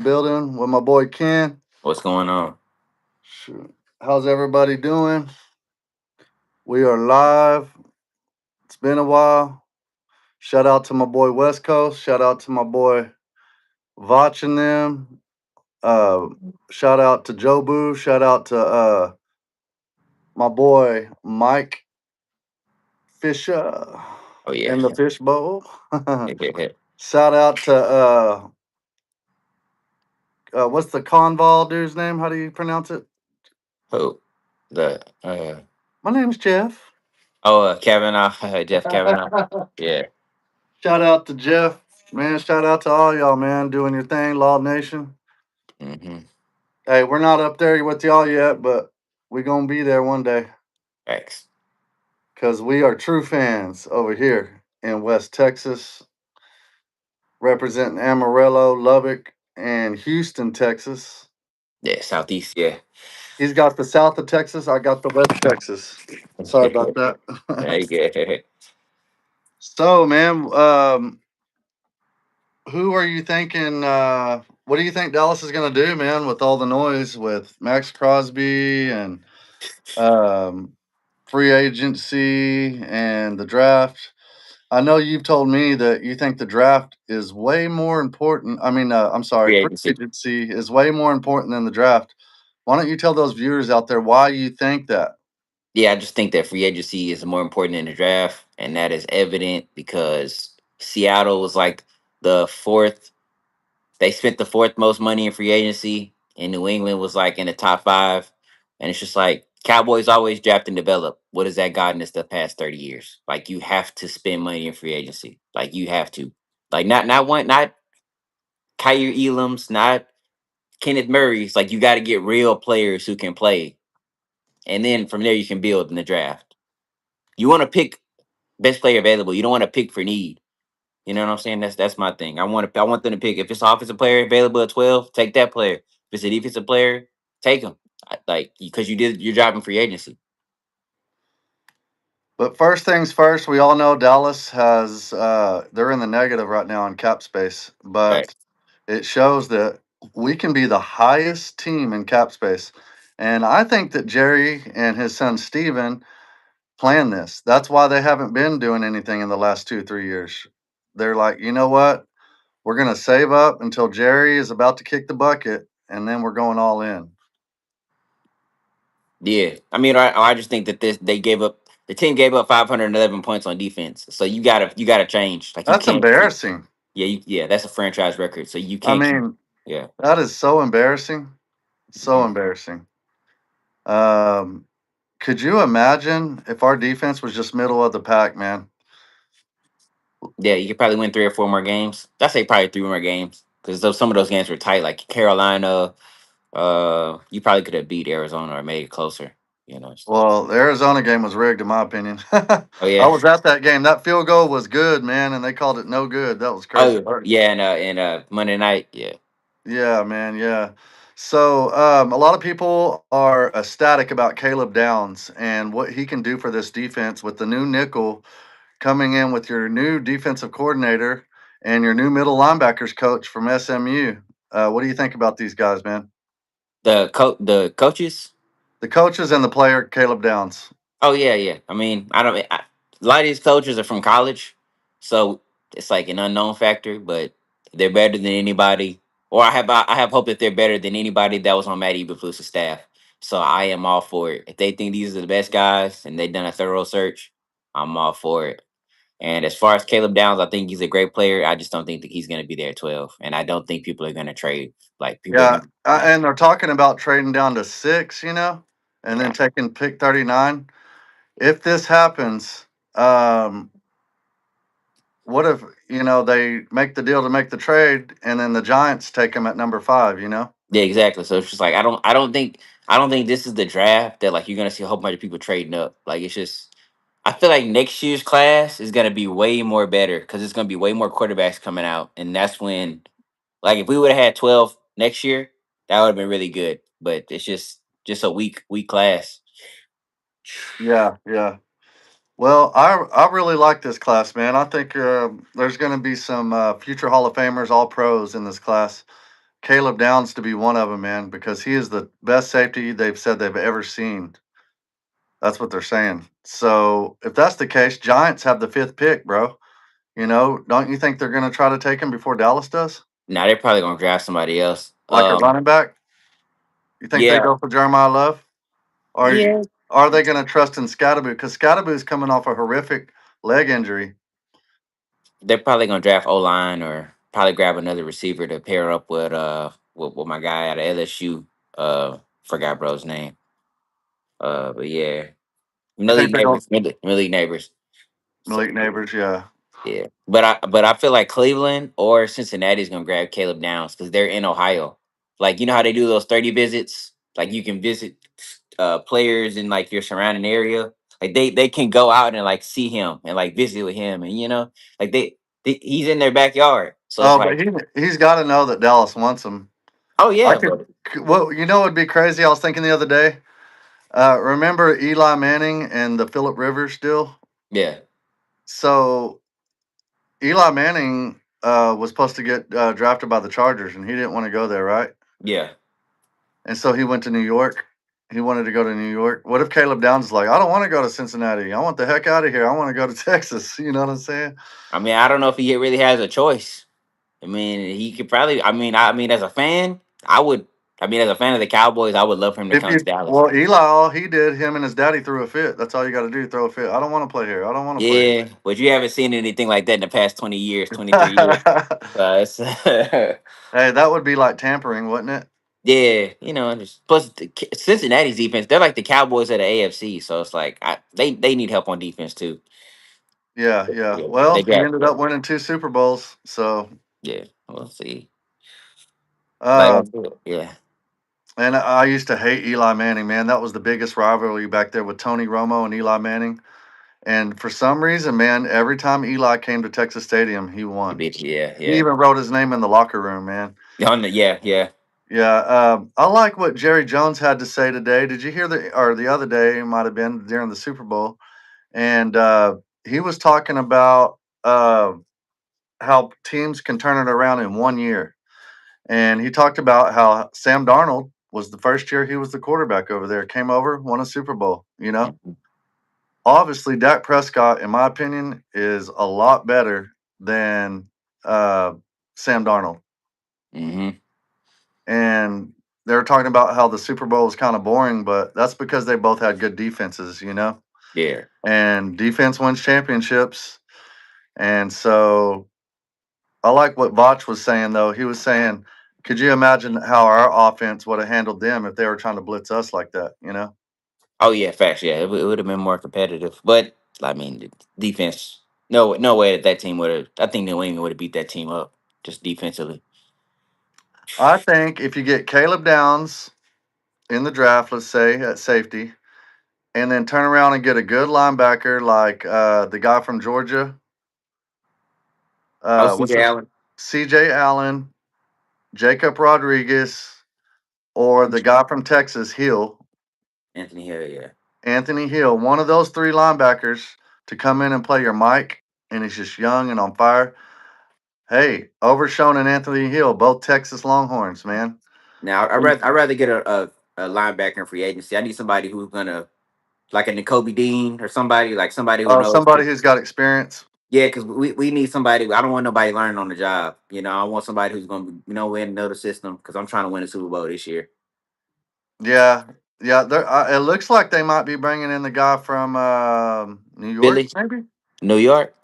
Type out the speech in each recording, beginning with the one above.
Building with my boy Ken. What's going on? Shoot. How's everybody doing? We are live. It's been a while. Shout out to my boy West Coast. Shout out to my boy Vach and them. Uh, Shout out to Joe Boo. Shout out to my boy Mike Fisher Oh yeah, in the fishbowl. yeah. Shout out to what's the Conval dude's name? How do you pronounce it? Who? The My name's Jeff. Kavanaugh, Jeff Kavanaugh. Yeah. Shout out to Jeff, man. Shout out to all y'all, man, doing your thing, Law Nation. Mm-hmm. Hey, we're not up there with y'all yet, but we gonna be there one day X. because we are true fans over here in West Texas, representing Amarillo, Lubbock, and Houston, Texas. Yeah, Southeast. Yeah. He's got the south of Texas. I got the West Texas. Sorry about that. Hey, yeah. So, man, who are you thinking? What do you think Dallas is going to do, man, with all the noise with Max Crosby and um, free agency and the draft? I know you've told me that you think the draft is way more important. I'm sorry, Free free agency. agency is way more important than the draft. Why don't you tell those viewers out there why you think that? Yeah, I just think that free agency is more important than the draft, and that is evident because Seattle was like the fourth. They spent the fourth most money in free agency, and New England was like in the top five. And it's just like Cowboys always draft and develop. What has that gotten us the past 30 years? Like you have to spend money in free agency. Like you have to. Like not Kyrie Elam's, not Kenneth Murray's. Like you got to get real players who can play, and then from there you can build in the draft. You want to pick best player available. You don't want to pick for need. You know what I'm saying? That's my thing. I want them to pick. If it's an offensive player available at 12, take that player. If it's a defensive player, take him. Like because you're driving free agency. But first things first, we all know Dallas has they're in the negative right now in cap space, Right. but it shows that we can be the highest team in cap space. And I think that Jerry and his son Steven planned this. That's why they haven't been doing anything in the last 2, 3 years. They're like, you know what? We're gonna save up until Jerry is about to kick the bucket, and then we're going all in. Yeah. I mean, I just think that this they gave up. The team gave up 511 points on defense. So you gotta change. Like you That's can't keep. embarrassing. Yeah, that's a franchise record. So you I can't keep. mean, Yeah. that is so embarrassing. So Mhm. embarrassing. Um, could you imagine if our defense was just middle of the pack, man? Yeah, you could probably win 3 or 4 more games. I say probably 3 more games because some of those games were tight. Like Carolina, you probably could have beat Arizona or made it closer. You know. So. Well, the Arizona game was rigged, in my opinion. Oh I yeah. was at that game. That field goal was good, man, and they called it no good. That was crazy Oh work. yeah, and Monday night. Yeah. Yeah, man. Yeah. So, a lot of people are ecstatic about Caleb Downs and what he can do for this defense with the new nickel coming in with your new defensive coordinator and your new middle linebackers coach from SMU. What do you think about these guys, man? The coaches. The coaches and the player, Caleb Downs. Oh yeah, yeah. I mean, a lot of these coaches are from college, so it's like an unknown factor. But they're better than anybody, or I have hope that they're better than anybody that was on Matt Eberflus's staff. So I am all for it. If they think these are the best guys and they've done a thorough search, I'm all for it. And as far as Caleb Downs, I think he's a great player. I just don't think that he's going to be there at 12, and I don't think people are going to trade. Like people are Yeah, going to, yeah, and they're talking about trading down to 6, and then yeah. taking pick 39. If this happens, um, what if they make the deal to make the trade, and then the Giants take him at number 5? Yeah, exactly. So it's just like I don't think this is the draft that like you're gonna see a whole bunch of people trading up. Like it's just I feel like next year's class is gonna be way more better because it's gonna be way more quarterbacks coming out, and that's when like if we would have had 12 next year, that would have been really good. But it's just a weak class. Yeah, yeah. Well, I really like this class, man. I think there's going to be some future Hall of Famers, all pros in this class. Caleb Downs to be one of them, man, because he is the best safety they've said they've ever seen. That's what they're saying. So if that's the case, Giants have the fifth pick, bro. Don't you think they're going to try to take him before Dallas does? Now they're probably gonna draft somebody else. Like a running back? You think they Yeah, go for Jeremiah Love? Or yeah. are they going to trust in Scatterboo? Because Scatterboo is coming off a horrific leg injury. They're probably gonna draft O line or probably grab another receiver to pair up with my guy out of LSU. Forgot bro's name. But yeah, You Malik think they go neighbors, Malik neighbors. So Malik Neighbors? Yeah. yeah, but I feel like Cleveland or Cincinnati is gonna grab Caleb Downs because they're in Ohio. Like you know how they do those 30 visits. Like you can visit players in like your surrounding area. Like they can go out and like see him and like visit with him and like he's in their backyard. So it's Oh, but like he's got to know that Dallas wants him. oh I yeah, could. but Well, would be crazy. I was thinking the other day. Remember Eli Manning and the Philip Rivers deal? yeah, So Eli Manning was supposed to get drafted by the Chargers, and he didn't want to go there, right? yeah. And so he went to New York. He wanted to go to New York. What if Caleb Downs is like, I don't want to go to Cincinnati. I want the heck out of here. I want to go to Texas. You know what I'm saying? I mean, I don't know if he really has a choice. I mean, he could probably. I mean, as a fan, I would. I mean, as a fan of the Cowboys, I would love for him to If come to you Dallas. well, Eli, all he did, him and his daddy threw a fit. That's all you got to do, throw a fit. I don't want to play here. I don't want to play Yeah, but you haven't seen anything like that in the past 20 years, 23 years. here. It's Hey, that would be like tampering, wouldn't it? yeah, just plus Cincinnati's defense. They're like the Cowboys of the AFC, so it's like they need help on defense too. Yeah, yeah. Yeah, Well, they he got ended up winning two Super Bowls. So, yeah. We'll see. Like I um, said, yeah. and I used to hate Eli Manning, man. That was the biggest rivalry back there with Tony Romo and Eli Manning. And for some reason, man, every time Eli came to Texas Stadium, he won. Yeah, He yeah. even wrote his name in the locker room, man. Yeah, yeah. Yeah, I like what Jerry Jones had to say today. Did you hear or the other day, it might have been during the Super Bowl, and he was talking about how teams can turn it around in 1 year. And he talked about how Sam Darnold was the first year he was the quarterback over there, came over, won a Super Bowl. Mhm. Obviously, Dak Prescott, in my opinion, is a lot better than uh, Sam Darnold. Mhm. And they were talking about how the Super Bowl was kind of boring, but that's because they both had good defenses. Yeah. And defense wins championships. And so I like what Vach was saying, though. He was saying, could you imagine how our offense would have handled them if they were trying to blitz us like that? Oh yeah, facts. Yeah, it would have been more competitive. But I mean, the defense. No, no way that team would have. I think New England would have beat that team up just defensively. I think if you get Caleb Downs in the draft, let's say at safety, and then turn around and get a good linebacker like the guy from Georgia, Oh, what's CJ his Allen, CJ Allen, Jacob Rodriguez, or the guy from Texas, Hill, Anthony Hill. Yeah. Anthony Hill, one of those three linebackers to come in and play your Mike, and he's just young and on fire. Hey, Overshown and Anthony Hill, both Texas Longhorns, man. Now I rather get a linebacker in free agency. I need somebody who's gonna like a N'Kobe Dean or somebody who knows. Somebody who's got experience. Yeah, because we need somebody. I don't want nobody learning on the job. I want somebody who's gonna know the system because I'm trying to win a Super Bowl this year. Yeah, yeah. It looks like they might be bringing in the guy from New York, Philly, maybe New York.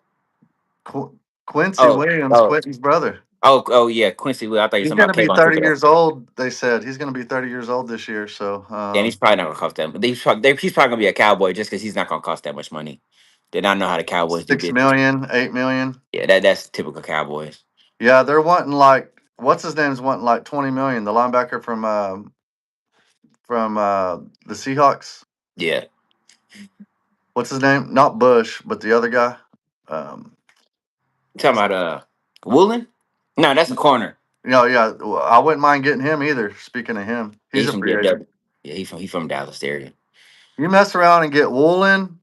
Quincy Oh, Williams, oh, Quentin's brother. oh yeah, Quincy. I thought you were He's talking going about to be Kayvon 30 Thibodeau. years old. They said he's going to be 30 years old this year. So Yeah, and he's probably not gonna cost that. But he's probably gonna be a Cowboy just because he's not gonna cost that much money. They don't know how the Cowboys do 6 business. million, 8 million. Yeah, that's typical Cowboys. Yeah, they're wanting like what's his name's wanting like 20 million. The linebacker from the Seahawks. Yeah, What's his name? Not Bush, but the other guy. Um, you talking about Woolen? No, that's a corner. yeah. Well, I wouldn't mind getting him either. Speaking of him, Yeah, he's he's a from free agent. yeah, he from Dallas area. You mess around and get Woolen.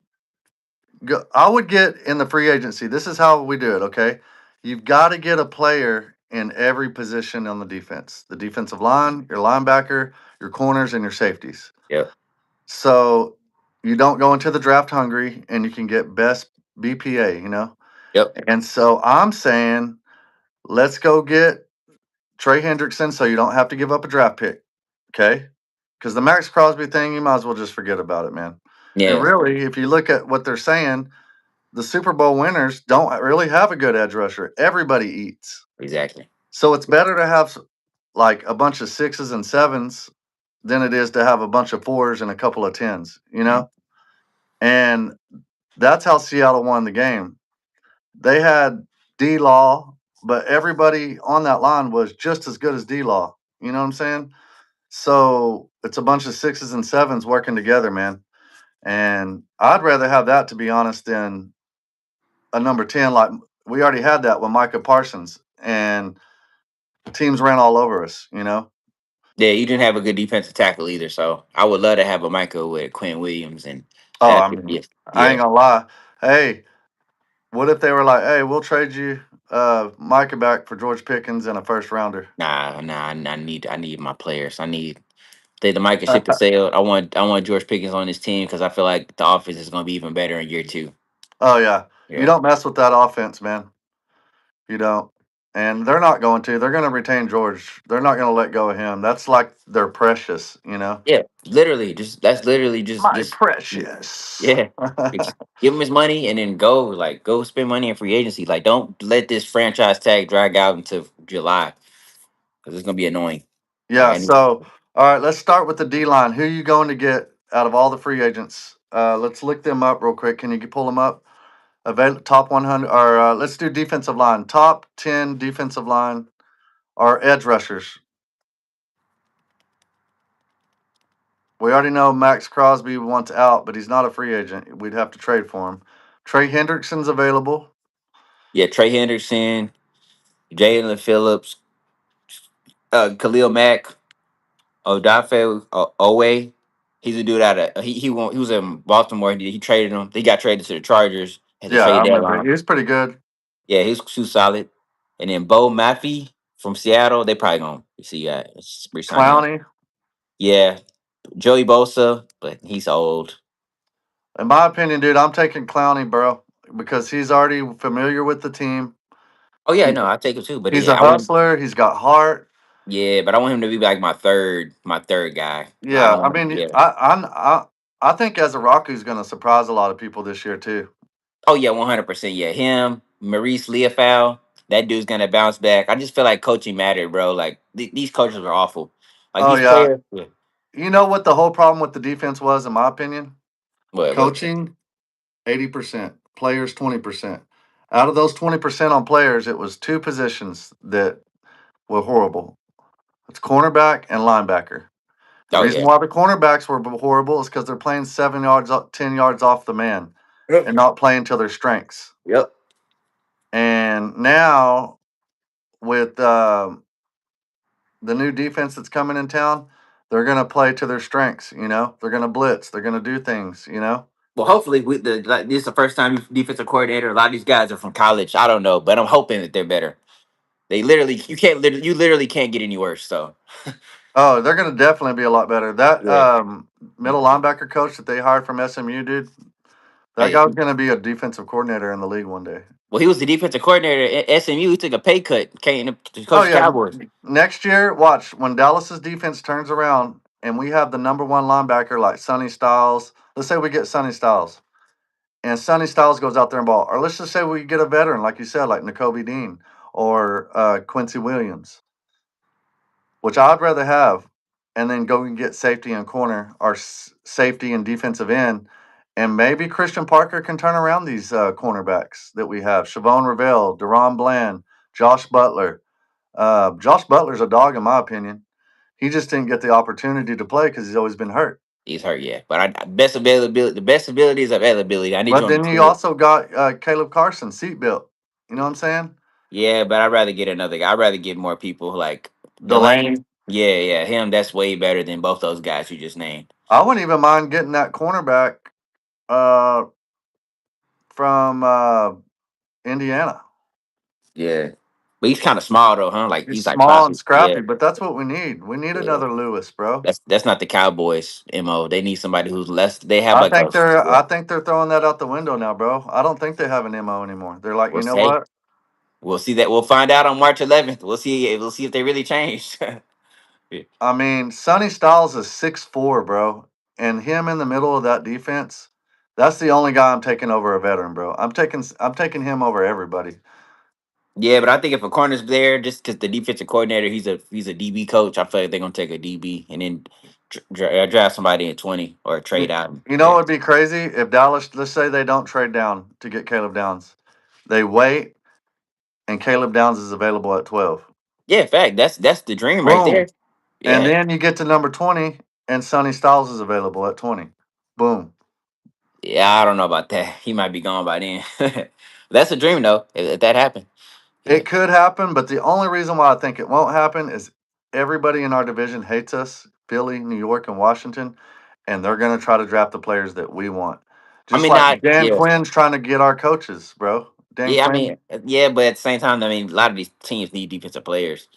I would get in the free agency. This is how we do it. Okay, you've got to get a player in every position on the defense: the defensive line, your linebacker, your corners, and your safeties. Yep. So you don't go into the draft hungry and you can get best BPA, you know? Yep. And so I'm saying, let's go get Trey Hendrickson so you don't have to give up a draft pick. Okay. Because the Max Crosby thing, you might as well just forget about it, man. And Yeah. really, if you look at what they're saying, the Super Bowl winners don't really have a good edge rusher. Everybody eats. Exactly. So it's better to have like a bunch of sixes and sevens than it is to have a bunch of fours and a couple of tens, you Mhm. know? And that's how Seattle won the game. They had D Law, but everybody on that line was just as good as D Law. You know what I'm saying? So it's a bunch of sixes and sevens working together, man. And I'd rather have that, to be honest, than a number 10. Like we already had that with Micah Parsons, and teams ran all over us, you know? Yeah, you didn't have a good defensive tackle either. So I would love to have a Michael with Quinn Williams, and Oh, that I could mean, be I yeah. ain't gonna lie. Hey, what if they were like, hey, we'll trade you Micah back for George Pickens and a first rounder? Nah. I need my players. I need the Micah ship has sailed. I want George Pickens on this team because I feel like the offense is going to be even better in year two. Oh yeah. You Yeah. don't mess with that offense, man. You don't. And they're not going to. They're going to retain George. They're not going to let go of him. That's like they're precious, you know. Yeah, literally, just that's literally My just precious. yeah. It's give him his money and then go spend money in free agency. Like, don't let this franchise tag drag out into July because it's gonna be annoying. Like, Yeah, so all right, let's start with the D line. Who you going to get out of all the free agents? Let's look them up real quick. Can you pull them up? Top 100, or let's do defensive line. Top 10 defensive line or edge rushers. We already know Max Crosby wants out, but he's not a free agent. We'd have to trade for him. Trey Hendrickson's available. yeah, Trey Henderson, Jalen Phillips, Khalil Mack, Odafe Owe. He's a dude out of he was in Baltimore. He traded him. He got traded to the Chargers at the Yeah, I trade remember. deadline. He was pretty good. Yeah, he's too solid. And then Bo Maffey from Seattle, they probably gonna see resign him. Clowney. Yeah, Joey Bosa, but he's old. In my opinion, dude, I'm taking Clowney, bro, because he's already familiar with the team. Oh yeah, He, no, I take him too. But he's a yeah, I want hustler. He's got heart. but I want him to be like my third guy. I Yeah, don't I want mean, yeah. I think Azaraku's going to surprise a lot of people this year too. Oh yeah, 100%. Yeah, him, Maurice Leafau, that dude's gonna bounce back. I just feel like coaching mattered, bro. Like these coaches are awful. Like Oh these yeah, players. Yeah. you know what the whole problem with the defense was, in my opinion? What? Coaching 80%, players 20%. Out of those 20% on players, it was two positions that were horrible. It's cornerback and linebacker. The Oh reason yeah. why the cornerbacks were horrible is because they're playing 7 yards, 10 yards off the man, Yep. and not playing to their strengths. Yep. And now with the new defense that's coming in town, they're going to play to their strengths. You know, they're going to blitz. They're going to do things. You know. Well, hopefully, this is the first time defensive coordinator. A lot of these guys are from college. I don't know, but I'm hoping that they're better. You literally can't get any worse. So Oh, they're going to definitely be a lot better. That yeah. middle linebacker coach that they hired from SMU, dude, Oh that yeah. guy's going to be a defensive coordinator in the league one day. Well, he was the defensive coordinator at SMU. He took a pay cut, came to Oh coach the yeah, Cowboys. next year, watch when Dallas's defense turns around and we have the number one linebacker like Sonny Styles. Let's say we get Sonny Styles, and Sonny Styles goes out there and ball, or let's just say we get a veteran like you said, like N'Kobe Dean or Quincy Williams, which I'd rather have, and then go and get safety and corner or safety and defensive end. And maybe Christian Parker can turn around these cornerbacks that we have: Shavon Ravel, Deron Bland, Josh Butler. Josh Butler's a dog, in my opinion. He just didn't get the opportunity to play because he's always been hurt. He's hurt, yeah. But best availability, the best ability is availability. I need you But on the then you field. also got Caleb Carson, seat built. You know what I'm saying? Yeah, but I'd rather get another guy. I'd rather get more people like Delane. Delaney. Yeah, him. That's way better than both those guys you just named. I wouldn't even mind getting that cornerback uh, from Indiana. Yeah. But he's kind of small though, huh? Like He's he's like small five. and Yeah, scrappy, but that's what we need. We need yeah. another Lewis, bro. That's not the Cowboys mo. They need somebody who's less. They have I like a think they're yeah. I think they're throwing that out the window now, bro. I don't think they have an MO anymore. They're like, We'll you know see. what? We'll see that. We'll find out on March 11th. We'll see. We'll see if they really changed. I mean, Sonny Styles is 6'4", bro, and him in the middle of that defense. That's the only guy I'm taking over a veteran, bro. I'm taking him over everybody. Yeah, but I think if a corner's there, just because the defensive coordinator, he's a DB coach, I feel like they're gonna take a DB and then draft somebody in 20 or trade You, out. you know Yeah, what would be crazy if Dallas, let's say they don't trade down to get Caleb Downs. They wait and Caleb Downs is available at 12. yeah. Fact. That's the dream right there. Boom. And Yeah, then you get to number 20 and Sonny Styles is available at 20. Boom. yeah. I don't know about that. He might be gone by then. That's a dream though. If that happened. Yeah. It could happen, but the only reason why I think it won't happen is everybody in our division hates us, Philly, New York, and Washington, and they're going to try to draft the players that we want. I Just mean, like not Dan yeah, Quinn's trying to get our coaches, bro. Dan yeah. I mean, Quinn, yeah, but at the same time, I mean, a lot of these teams need defensive players.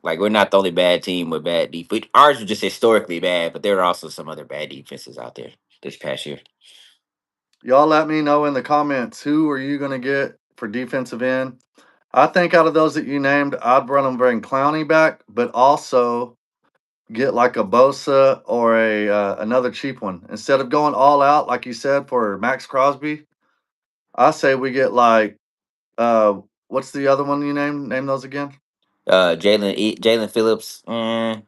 Like we're not the only bad team with bad defense. Ours was just historically bad, but there are also some other bad defenses out there this past year. y'all let me know in the comments who are you going to get for defensive end. I think out of those that you named, I'd run them bring Clowney back, but also get like a Bosa or a another cheap one instead of going all out like you said for Max Crosby. I say we get like what's the other one you named? Name those again. Jalen Phillips from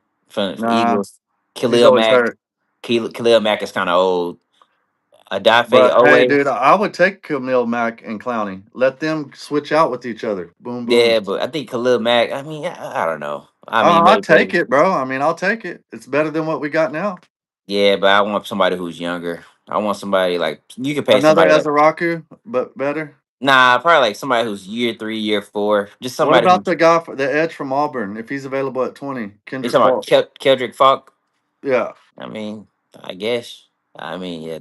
Nah, Eagles. he's Khalil always Mack. hurt. Khalil Mack is kind of old. Adafe But hey, Owe. dude, I would take Camille Mack and Clowney. Let them switch out with each other. Boom, boom. Yeah, but I think Khalil Mack. I mean, I don't know. I mean, I'll maybe. take it, bro. I mean, I'll take it. It's better than what we got now. Yeah, but I want somebody who's younger. I want somebody like you could pay Another somebody like Azaraku, but better. probably like somebody who's year 3, year 4. Just What somebody about who's the guy for the edge from Auburn? If he's available at 20, you Kendrick talking about Falk. Keldrick Falk. Yeah. I mean, I guess. I mean, yeah.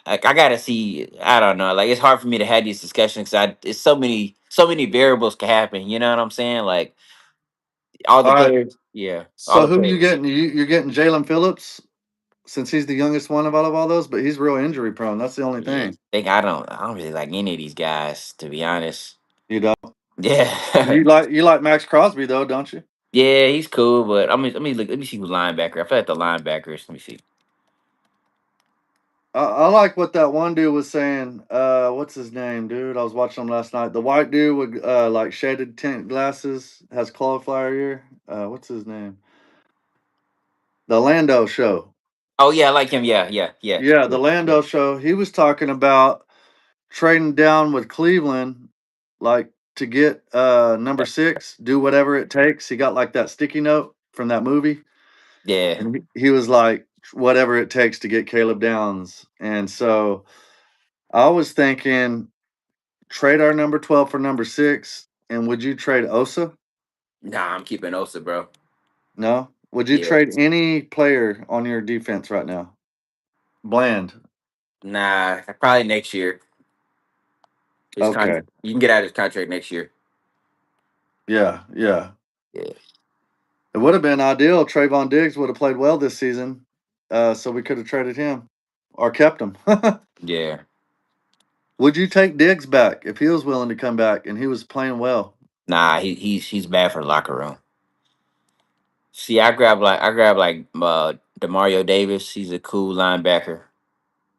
I gotta see. I don't know. Like, it's hard for me to have these discussions because it's so many variables can happen. You know what I'm saying? Like all the All right. players. Yeah, all So the who you players. getting? You're getting Jalen Phillips since he's the youngest one of all those, but he's real injury prone. That's the only Yeah, thing. think I don't really like any of these guys to be honest. You don't. Yeah, You like Max Crosby though, don't you? yeah, he's cool, but let me look. Let me see who's linebacker. I feel like the linebackers. Let me see. I like what that one dude was saying. What's his name, dude? I was watching him last night. The white dude with like shaded tint glasses, has cauliflower ear. What's his name? The Lando Show. Oh yeah, I like him. Yeah, yeah, yeah, Yeah, the yeah, yeah. Lando Show. He was talking about trading down with Cleveland, like to get number 6, do whatever it takes. He got like that sticky note from that movie, Yeah. and he was like, whatever it takes to get Caleb Downs. And so I was thinking, trade our number 12 for number 6. And would you trade Osa? Nah, I'm keeping Osa, bro. No. Would you Yeah. trade any player on your defense right now? Bland. Nah, probably next year. His Okay. contract. You can get out of his contract next year. Yeah, yeah. Yeah. It would have been ideal. Trayvon Diggs would have played well this season, so we could have traded him or kept him. Yeah. Would you take Diggs back if he was willing to come back and he was playing well? Nah, he's bad for the locker room. See, I grab like Demario Davis. He's a cool linebacker.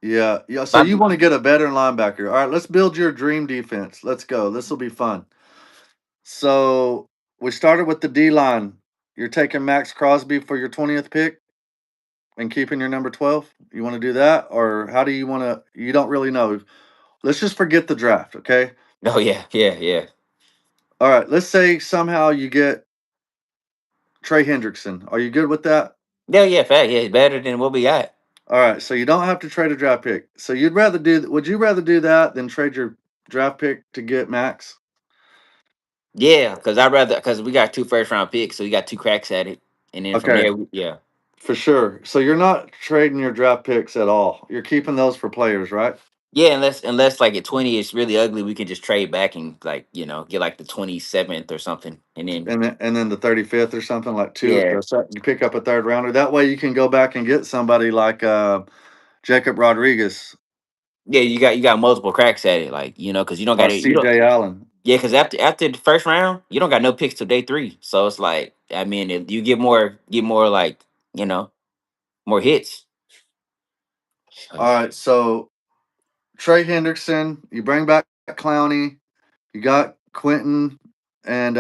Yeah, yeah. So But you want to get a veteran linebacker? All right, let's build your dream defense. Let's go. This will be fun. So we started with the D line. You're taking Max Crosby for your 20th pick and keeping your number 12. You want to do that, or how do you want to? You don't really know. Let's just forget the draft, okay? oh yeah, yeah, yeah, All right. Let's say somehow you get Trey Hendrickson. Are you good with that? yeah, yeah. Fact, yeah, better than what we got. All right. So you don't have to trade a draft pick. So you'd rather do? Would you rather do that than trade your draft pick to get Max? Yeah, because we got 2 first round picks, so we got 2 cracks at it, and then from Okay, there, yeah, for sure. So you're not trading your draft picks at all. You're keeping those for players, right? Yeah, unless like at 20 it's really ugly, we can just trade back and like get like the 27th or something, and then and then the 35th or something like two. yeah, You pick up a third rounder. That way you can go back and get somebody like Jacob Rodriguez yeah, you got multiple cracks at it, like because you don't got or it, you don't. C.J. Allen. Yeah, because after the first round, you don't got no picks till day three, so it's like I mean, if you get more like you know more hits. All right, so Trey Hendrickson, you bring back Clowney, you got Quentin, and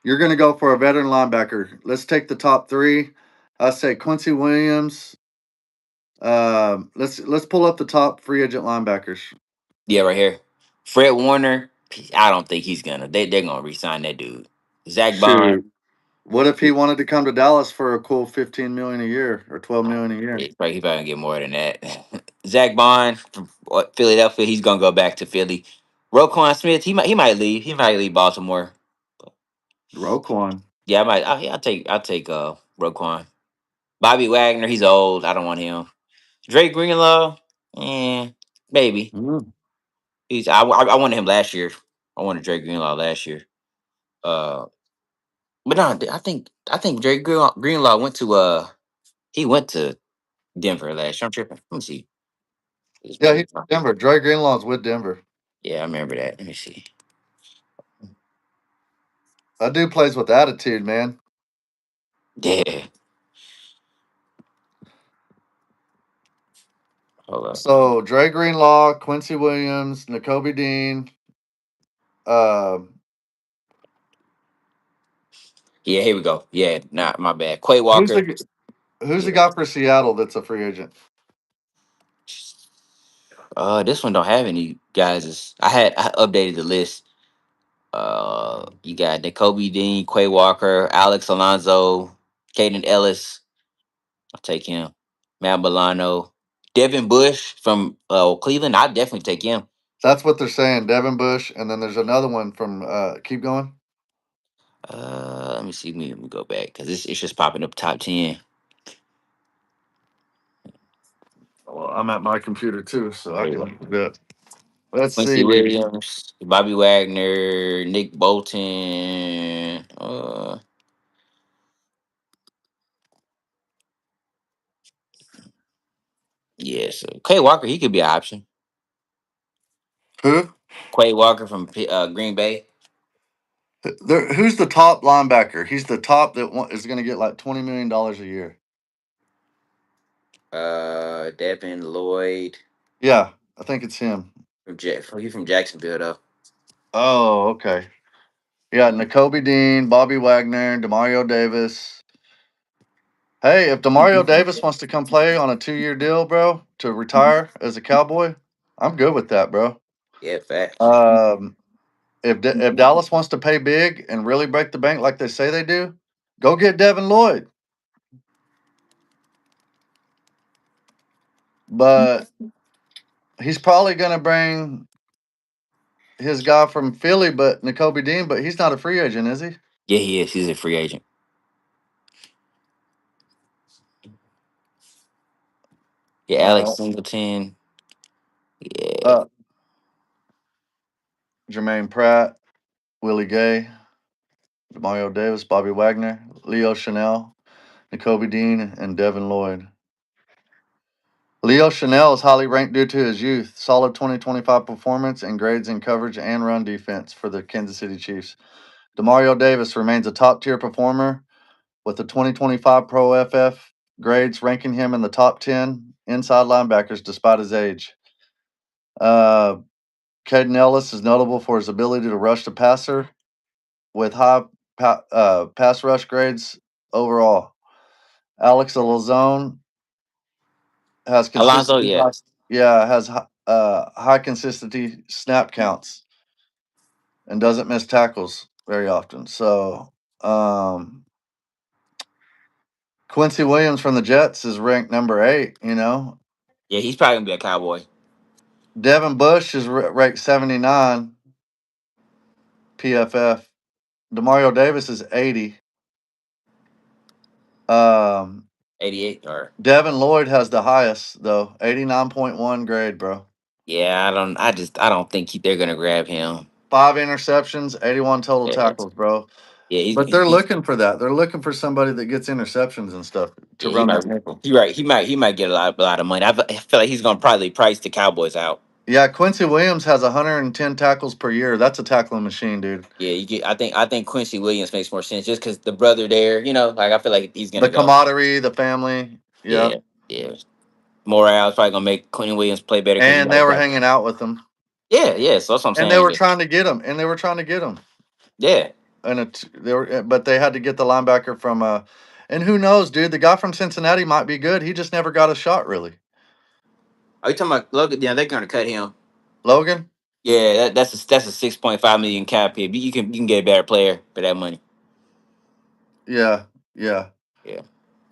you're going to go for a veteran linebacker. Let's take the top three. I say Quincy Williams. Let's pull up the top free agent linebackers. Yeah, right here, Fred Warner. I don't think he's gonna. They're gonna resign that dude. Zach Bond. Shoot, what if he wanted to come to Dallas for a cool 15 million a year or 12 million a year? He probably gonna get more than that. Zach Bond from Philadelphia. He's gonna go back to Philly. Roquan Smith. He might leave. He might leave Baltimore. Roquan. Yeah, I might. I'll take Roquan. Bobby Wagner. He's old. I don't want him. Drake Greenlaw. Maybe. Mm. I wanted him last year. I wanted Drake Greenlaw last year. Uh, but no, I think Drake Greenlaw went to he went to Denver last year. I'm tripping. Let me see. This Yeah, man. he's Denver. Dre Greenlaw's with Denver. Yeah, I remember that. Let me see. That dude plays with attitude, man. Yeah. Hold up. So Dre Greenlaw, Quincy Williams, N'Kobe Dean. Uh, Yeah, here we go. Yeah, not my bad. Quay who's Walker. who's the Yeah. guy for Seattle that's a free agent? This one don't have any guys. I updated the list. You got N'Kobe Dean, Quay Walker, Alex Alonso, Caden Ellis. I'll take him. Matt Milano, Devin Bush from Cleveland. I'd definitely take him. That's what they're saying. Devin Bush, and then there's another one from. Keep going. Let me see. Let me go back because it's just popping up top 10. Well, I'm at my computer too, so I There you can go. look it up. Let's Quincy see. Williams, Bobby Wagner, Nick Bolton. Yeah, so Quay Walker, he could be an option. Who? Quay Walker from Green Bay. Who's the top linebacker? He's the top that is going to get like $20 million a year. Devin Lloyd Yeah, I think it's him. He's from Jacksonville though. Oh, okay. Yeah, N'Kobe Dean, Bobby Wagner, Demario Davis. Hey, if Demario Davis wants to come play on a 2-year deal, bro, to retire as a Cowboy, I'm good with that, bro. Yeah, facts. Um, if Dallas wants to pay big and really break the bank like they say they do, go get Devin Lloyd. But he's probably going to bring his guy from Philly, but N'Kobe Dean, but he's not a free agent, is he? Yeah, he is. He's a free agent. Yeah, Alex Uh, Singleton. Yeah, uh, Jermaine Pratt, Willie Gay, Demario Davis, Bobby Wagner, Leo Chanel, N'Kobe Dean, and Devin Lloyd. Leo Chanel is highly ranked due to his youth, solid 2025 performance, and grades in coverage and run defense for the Kansas City Chiefs. Demario Davis remains a top tier performer with the 2025 Pro FF grades ranking him in the top 10 inside linebackers despite his age. Uh, Caden Ellis is notable for his ability to rush the passer with high pass rush grades overall. Alex Lazone has Alonzo. consistently Yeah, high, yeah, has high consistency snap counts and doesn't miss tackles very often. So Quincy Williams from the Jets is ranked number 8. yeah, he's probably gonna be a Cowboy. Devin Bush is ranked 79 PFF. Demario Davis is 80. Um, 88 or Devin Lloyd has the highest though, 89.1 grade, bro. Yeah, I don't. I don't think they're gonna grab him. 5 interceptions, 81 total Yeah, tackles, bro. yeah. But they're looking for that. They're looking for somebody that gets interceptions and stuff to Yeah, he run might. that nickel. He right. He might get a lot of money. I feel like he's gonna probably price the Cowboys out. Yeah, Quincy Williams has 110 tackles per year. That's a tackling machine, dude. Yeah, you get. I think Quincy Williams makes more sense just because the brother there. You know, like I feel like he's The gonna go. camaraderie, the family. Yeah, Yep. yeah. Morale's probably gonna make Quentin Williams play better because he And got they a were guy. hanging out with them. Yeah, yeah. So that's what I'm And they saying. were Yeah, trying to get him. And they were trying to get him. yeah. And they were, but they had to get the linebacker from. And who knows, dude? The guy from Cincinnati might be good. He just never got a shot, really. Are you talking about Logan? Yeah, they're gonna cut him. Logan. Yeah, that's a 6.5 million cap hit. You can get a better player for that money. Yeah, yeah, Yeah,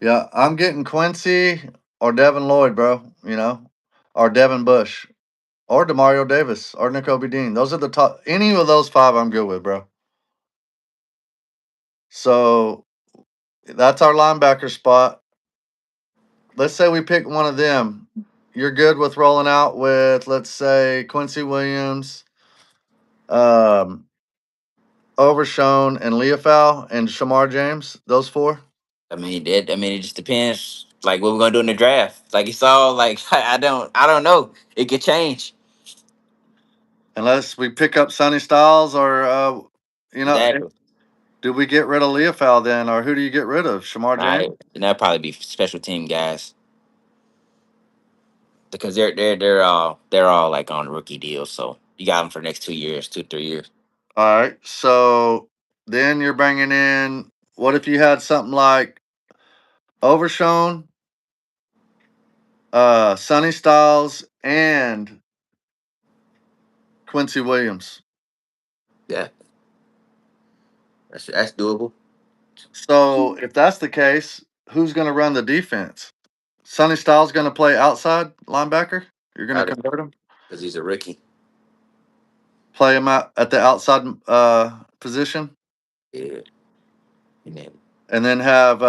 yeah. I'm getting Quincy or Devin Lloyd, bro. Or Devin Bush or Demario Davis or Nico Dean. Those are the top. Any of those five, I'm good with, bro. So that's our linebacker spot. Let's say we pick one of them. You're good with rolling out with, let's say, Quincy Williams, um, Overshown, and Leofau and Shamar James. Those four. I mean, it just depends. Like what we're gonna do in the draft. Like it's all like I don't know. It could change. Unless we pick up Sonny Styles or, you know, Exactly. do we get rid of Leofau then, or who do you get rid of? Shamar James? Right. And that'll probably be special team guys because they're all like on rookie deals. So you got them for the next 2 years, 2 3 years. All right. So then you're bringing in, what if you had something like Overshown, Sonny Styles, and Quincy Williams? Yeah, that's doable. So if that's the case, who's going to run the defense? Sonny Styles going to play outside linebacker? You're going to convert him? Because he's a rookie. Play him out at the outside position? Yeah, and then And then have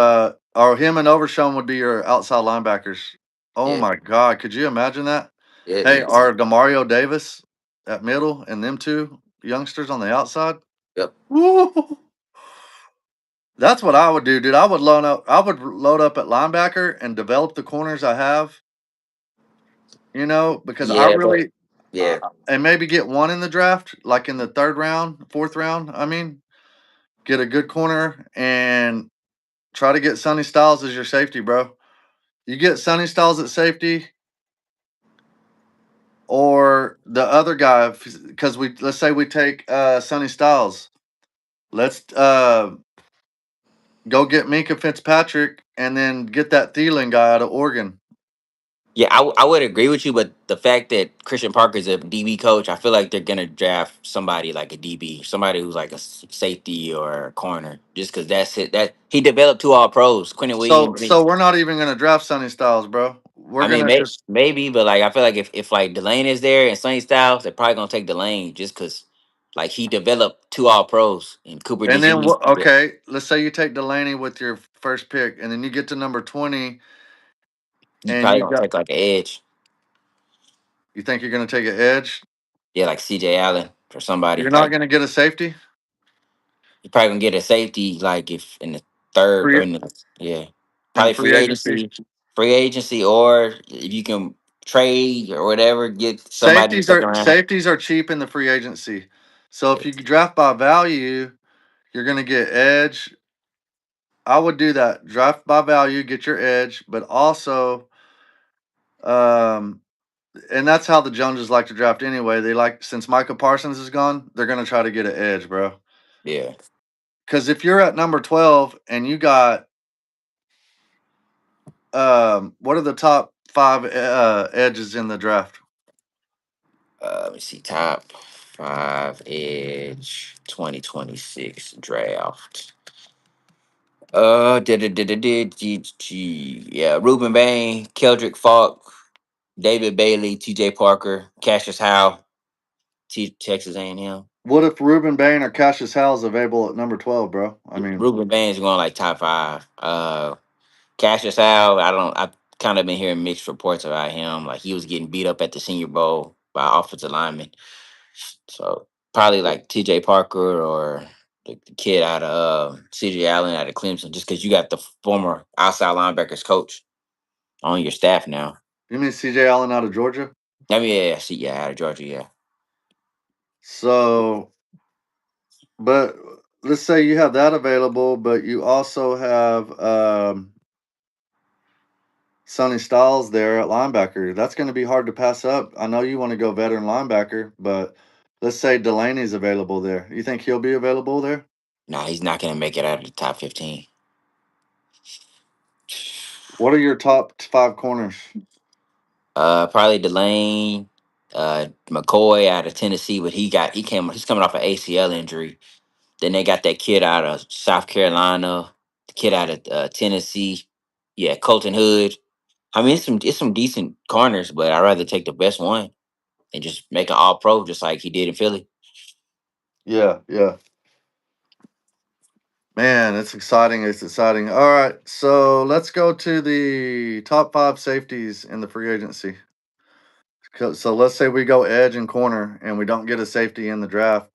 or him and Overshown would be your outside linebackers. Oh yeah, my God, could you imagine that? yeah, Hey, yeah. are Demario Davis at middle and them two youngsters on the outside? Yep. Woo! That's what I would do, dude. I would load up. I would load up at linebacker and develop the corners I have. Because I Yeah, but really yeah, and maybe get one in the draft, like in the third round, fourth round. I mean, get a good corner and try to get Sonny Styles as your safety, bro. You get Sonny Styles at safety or the other guy, because let's say we take Sonny Styles. Let's go get Minka Fitzpatrick and then get that Thielen guy out of Oregon. yeah. I would agree with you, but the fact that Christian Parker is a DB coach, I feel like they're gonna draft somebody like a DB, somebody who's like a safety or a corner, just because that's it. That he developed two All Pros, Quentin So Williams. so we're not even gonna draft Sonny Styles, bro. We're I mean, gonna just maybe, but like I feel like if like Delane is there and Sonny Styles, they're probably gonna take Delane just because like he developed two All Pros and Cooper and then DG. what? Okay, let's say you take Delaney with your first pick, and then you get to number 20, You and probably you gonna got take like an edge, you think you're gonna take an edge. yeah, like CJ Allen or somebody You're not like. gonna get a safety You probably gonna get a safety like if in the third or free in the yeah, in probably free agency. free agency, or if you can trade or whatever, get somebody in the Safeties second are round. safeties are cheap in the free agency. So Yeah, if you draft by value, you're gonna get edge. I would do that. Draft by value, get your edge, but also, um, and that's how the Joneses like to draft anyway. They like, since Micah Parsons is gone, they're gonna try to get an edge, bro. yeah. Because if you're at number 12 and you got, what are the top five edges in the draft? Let me see, top five edge 2026 draft. Yeah, Ruben Bain, Keldrick Falk, David Bailey, T.J. Parker, Cassius Howe, Texas A&M. What if Ruben Bain or Cassius Howell is available at number 12, bro? I mean, Ruben Bain's going like top five. Cassius Al, I don't. I've kind of been hearing mixed reports about him. Like he was getting beat up at the Senior Bowl by offensive linemen. So probably like T.J. Parker or the kid out of C.J. Allen out of Clemson, just because you got the former outside linebackers coach on your staff now. You mean CJ Allen out of Georgia? I mean, yeah, see, yeah, out of Georgia, yeah. So, but let's say you have that available, but you also have Sonny Styles there at linebacker. That's going to be hard to pass up. I know you want to go veteran linebacker, but let's say Delaney's available there. You think he'll be available there? Nah, he's not gonna make it out of the top 15. What are your top five corners? Probably Delane, McCoy out of Tennessee, but he's coming off an ACL injury. Then they got that kid out of South Carolina, the kid out of Tennessee. Yeah, Colton Hood. I mean, it's some decent corners, but I'd rather take the best one and just make an all pro, just like he did in Philly. Yeah, yeah. Man, it's exciting. It's exciting. All right. So let's go to the top five safeties in the free agency. So let's say we go edge and corner and we don't get a safety in the draft.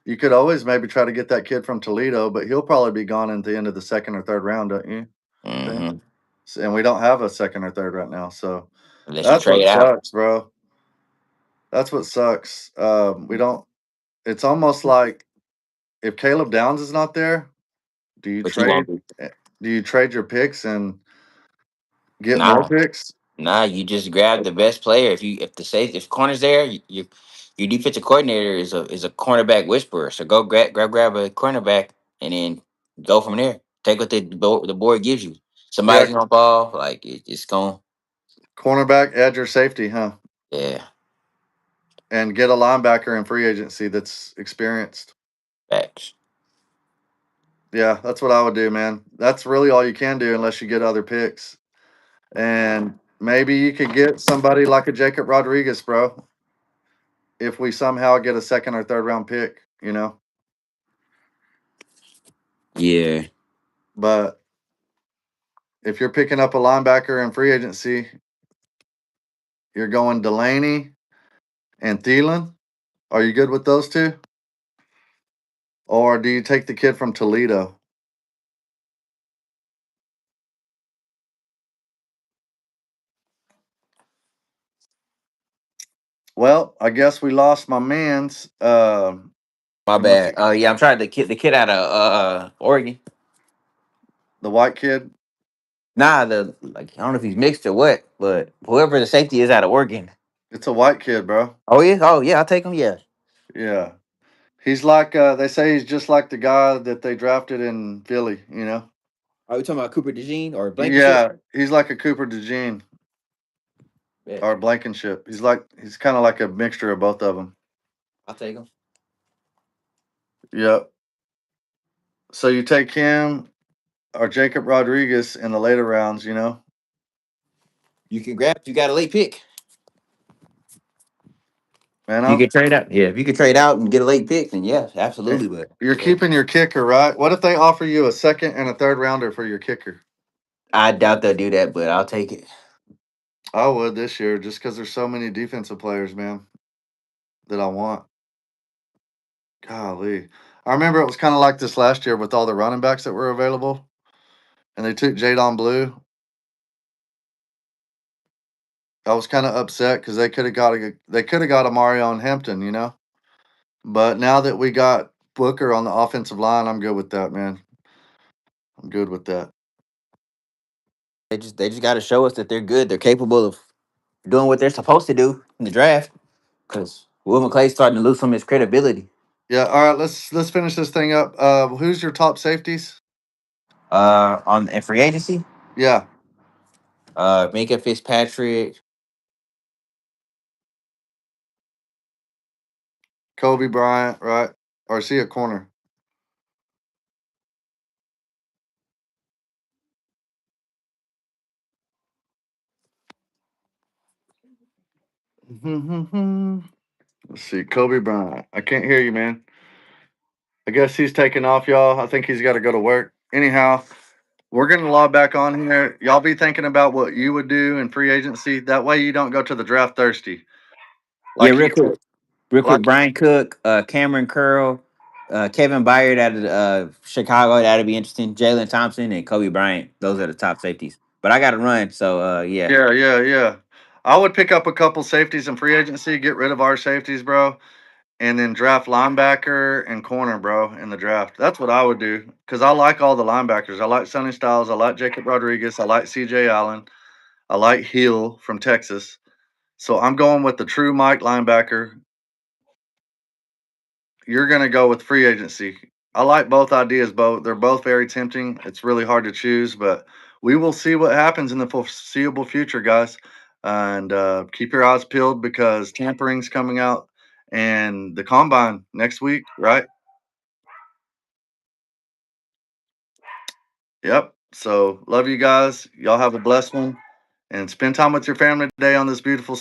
You could always maybe try to get that kid from Toledo, but he'll probably be gone at the end of the second or third round, don't you think? Hmm. And we don't have a second or third right now. So Unless you that's what trade out. sucks, bro. That's what sucks. We don't, it's almost like if Caleb Downs is not there, do you But you won't trade? be. eh, Do you trade your picks and get more Nah, picks? nah. You just grab the best player. If corner's there, your defensive coordinator is a cornerback whisperer. So go grab a cornerback and then go from there. Take what the board gives you. Yeah, Somebody's gonna fall. Like it's going. cornerback, edge, or safety, huh? Yeah, And get a linebacker in free agency that's experienced. facts. Yeah, that's what I would do, man. That's really all you can do unless you get other picks. And maybe you could get somebody like a Jacob Rodriguez, bro, if we somehow get a second or third round pick. Yeah, But if you're picking up a linebacker in free agency, you're going Delaney and Thielen. Are you good with those two? Or do you take the kid from Toledo? Well, I guess we lost my man's my bad. Yeah, I'm trying the kid out of Oregon. the white kid. Nah, the like I don't know if he's mixed or what, but whoever the safety is out of Oregon. It's a white kid, bro. Oh yeah, I'll take him. Yeah. Yeah. He's like they say he's just like the guy that they drafted in Philly. Are we talking about Cooper DeJean or Blankenship? Yeah, he's like a Cooper DeJean Yeah, or Blankenship. He's kind of like a mixture of both of them. I'll take him. Yep. So you take him or Jacob Rodriguez in the later rounds. You can grab if you got a late pick. Man, If you could trade out, yeah. If you could trade out and get a late pick, then yeah, absolutely. But you're yeah, keeping your kicker, right? What if they offer you a second and a third rounder for your kicker? I doubt they'll do that, but I'll take it. I would this year just because there's so many defensive players, man, that I want. Golly. I remember it was kind of like this last year with all the running backs that were available, and they took Jadon Blue. I was kind of upset because they could have got Amari on Hampton. But now that we got Booker on the offensive line, I'm good with that, man. I'm good with that. They just got to show us that they're good. They're capable of doing what they're supposed to do in the draft. Because Will McClay's starting to lose some of his credibility. Yeah. All right. Let's finish this thing up. Who's your top safeties? On in free agency, Yeah, Minka Fitzpatrick. Kobe Bryant, right? Or is he a corner? Let's see, Kobe Bryant. I can't hear you, man. I guess he's taking off, y'all. I think he's got to go to work. Anyhow, we're going to log back on here. Y'all be thinking about what you would do in free agency. That way you don't go to the draft thirsty. Yeah, Like he, real quick. Real quick, like Brian Cook, Cameron Curl, Kevin Byard out of Chicago. That'll be interesting. Jalen Thompson and Kobe Bryant. Those are the top safeties. But I got to run, so yeah. yeah, yeah, yeah. I would pick up a couple safeties in free agency, get rid of our safeties, bro, and then draft linebacker and corner, bro, in the draft. That's what I would do because I like all the linebackers. I like Sonny Styles. I like Jacob Rodriguez. I like C.J. Allen. I like Hill from Texas. So I'm going with the true Mike linebacker. You're going to go with free agency. I like both ideas, both. They're both very tempting. It's really hard to choose, but we will see what happens in the foreseeable future, guys. And keep your eyes peeled because tampering's coming out and the combine next week, right? Yep. So love you guys. Y'all have a blessed one and spend time with your family today on this beautiful